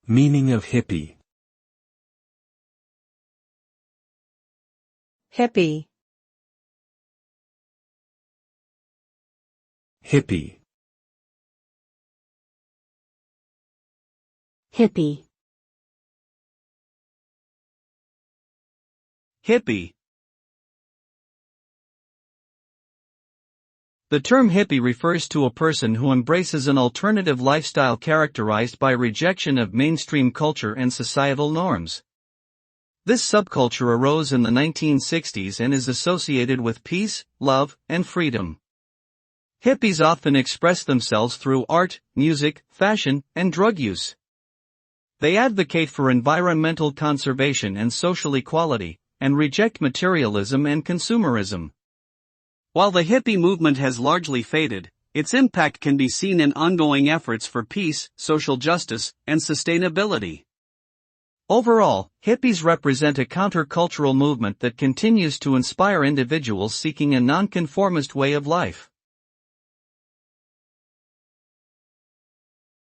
Meaning of hippy. hippy, Hippy. hippy, Hippy. The term hippie refers to a person who embraces an alternative lifestyle characterized by rejection of mainstream culture and societal norms. This subculture arose in the 1960s and is associated with peace, love, and freedom. Hippies often express themselves through art, music, fashion, and drug use. They advocate for environmental conservation and social equality, and reject materialism and consumerism. While the hippie movement has largely faded, its impact can be seen in ongoing efforts for peace, social justice, and sustainability. Overall, hippies represent a countercultural movement that continues to inspire individuals seeking a nonconformist way of life.